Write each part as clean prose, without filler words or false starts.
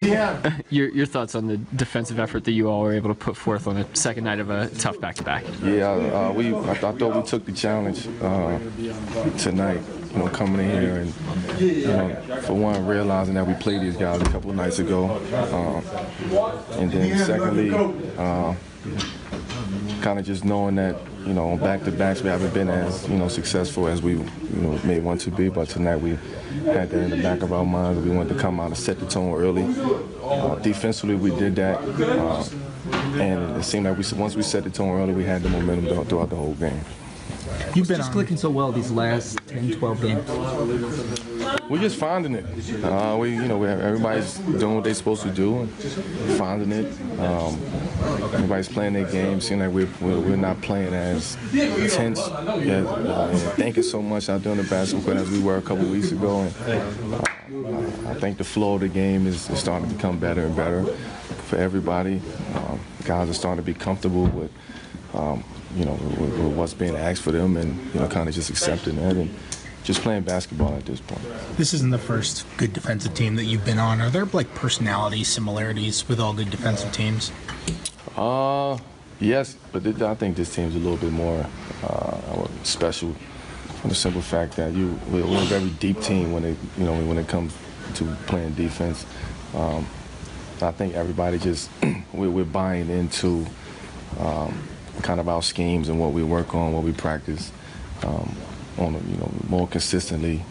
Your thoughts on the defensive effort that you all were able to put forth on the second night of a tough back-to-back? Yeah, I thought we took the challenge tonight. Coming in here and for one, realizing that we played these guys a couple of nights ago, and then secondly, kind of just knowing that on back-to-backs we haven't been as successful as we may want to be, but tonight we had that in the back of our minds. We wanted to come out and set the tone early. Defensively, we did that, and it seemed like once we set the tone early, we had the momentum throughout the whole game. You've been just clicking so well these last 10, 12 games. We're just finding it. Everybody's doing what they're supposed to do and finding it. Everybody's playing their game. Seems like we're not playing as intense yet, thinking so much out there in the basketball as we were a couple weeks ago. And I think the flow of the game is starting to become better and better for everybody. Guys are starting to be comfortable with with what's being asked for them, and kind of just accepting that and just playing basketball at this point. This isn't the first good defensive team that you've been on. Are there personality similarities with all good defensive teams? Yes, but I think this team's a little bit more special, from the simple fact that we're a very deep team when it comes to playing defense. I think everybody just we're buying into kind of our schemes and what we work on, what we practice on more consistently.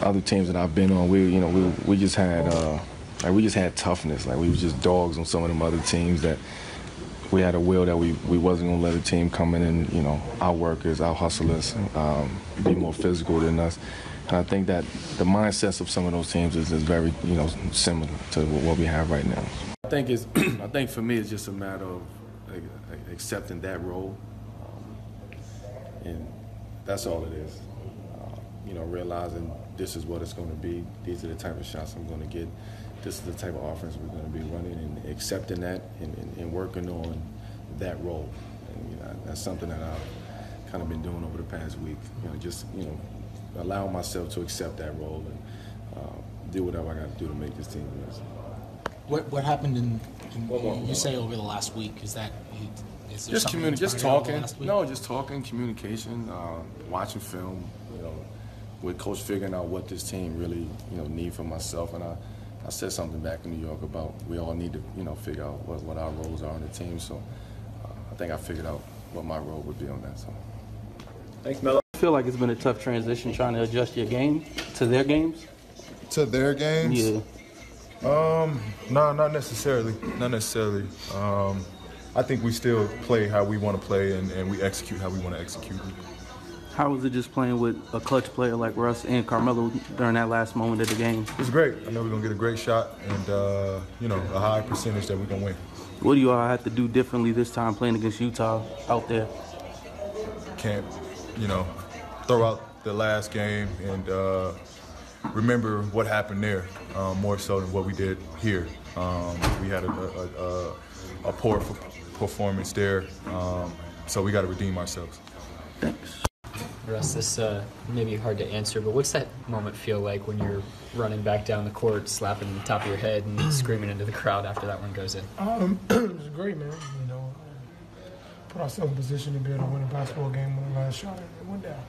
Other teams that I've been on, we just had toughness. Like we were just dogs on some of them other teams that we had a will that we wasn't gonna let a team come in and our workers, our hustlers, be more physical than us. And I think that the mindsets of some of those teams is very similar to what we have right now. I think for me it's just a matter of accepting that role, and that's all it is. Realizing this is what it's going to be. These are the type of shots I'm going to get. This is the type of offense we're going to be running, and accepting that and working on that role. And that's something that I've kind of been doing over the past week. Just allowing myself to accept that role and do whatever I got to do to make this team win. What happened in you say over the last week? Is there just talking. No, just talking, communication, watching film. With Coach figuring out what this team really need for myself, and I said something back in New York about we all need to figure out what our roles are on the team. So I think I figured out what my role would be on that. So thanks, Melo. I feel like it's been a tough transition trying to adjust your game to their games. To their games? Yeah. No, not necessarily. Not necessarily. I think we still play how we want to play, and we execute how we want to execute. How was it just playing with a clutch player like Russ and Carmelo during that last moment of the game? It was great. I know we're going to get a great shot and, a high percentage that we're going to win. What do you all have to do differently this time playing against Utah out there? Can't, throw out the last game and remember what happened there more so than what we did here. We had a poor performance there, so we got to redeem ourselves. Thanks. Russ, this may be hard to answer, but what's that moment feel like when you're running back down the court, slapping the top of your head and screaming into the crowd after that one goes in? It was great, man. Put ourselves in position to be able to win a basketball game on the last shot, and it went down.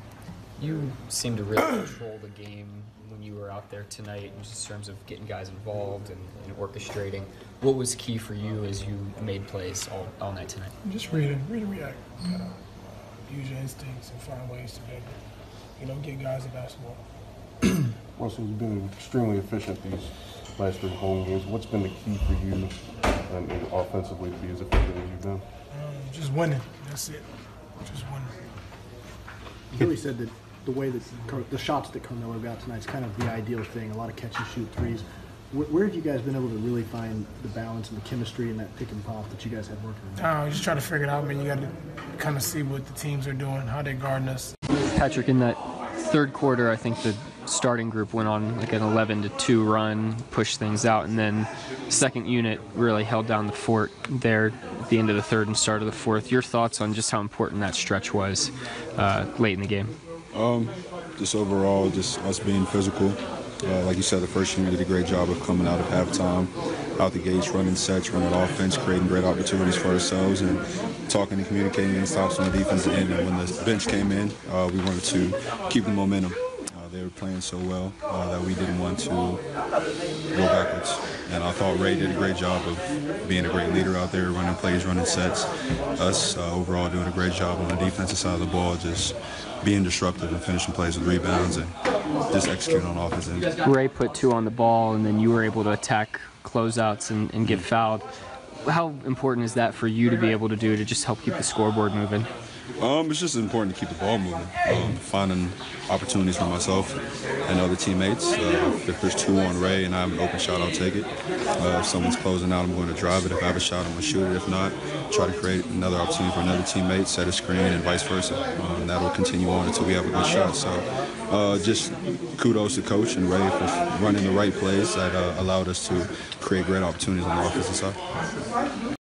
You seem to really control the game when you were out there tonight in just terms of getting guys involved and orchestrating. What was key for you as you made plays all night tonight? Just read and react. Use your instincts and find ways to be able to, get guys in basketball. Russell has been extremely efficient these last 3 home games. What's been the key for you and offensively to be as effective as you've been? Just winning. That's it. Just winning. Billy said that the way that the shots that Carmelo got tonight is kind of the ideal thing. A lot of catch and shoot threes. Where have you guys been able to really find the balance and the chemistry and that pick and pop that you guys have working on? Just try to figure it out, man. You got to kind of see what the teams are doing, how they're guarding us. Patrick, in that third quarter, I think the starting group went on like an 11-2 run, pushed things out, and then second unit really held down the fort there at the end of the third and start of the fourth. Your thoughts on just how important that stretch was late in the game? Just overall, just us being physical Like you said, the first unit did a great job of coming out of halftime, out the gates, running sets, running offense, creating great opportunities for ourselves, and talking and communicating against stops on the defensive end. And when the bench came in, we wanted to keep the momentum. They were playing so well that we didn't want to go backwards. And I thought Ray did a great job of being a great leader out there, running plays, running sets. Us overall doing a great job on the defensive side of the ball, just being disruptive and finishing plays with rebounds and just executing on offense. Ray put 2 on the ball, and then you were able to attack closeouts and get fouled. How important is that for you to be able to do to just help keep the scoreboard moving? It's just important to keep the ball moving, finding opportunities for myself and other teammates. If there's 2 on Ray and I have an open shot, I'll take it. If someone's closing out, I'm going to drive it. If I have a shot, I'm going to shoot it. If not, try to create another opportunity for another teammate, set a screen, and vice versa. And that'll continue on until we have a good shot. So just kudos to Coach and Ray for running the right plays that allowed us to create great opportunities on the offensive side.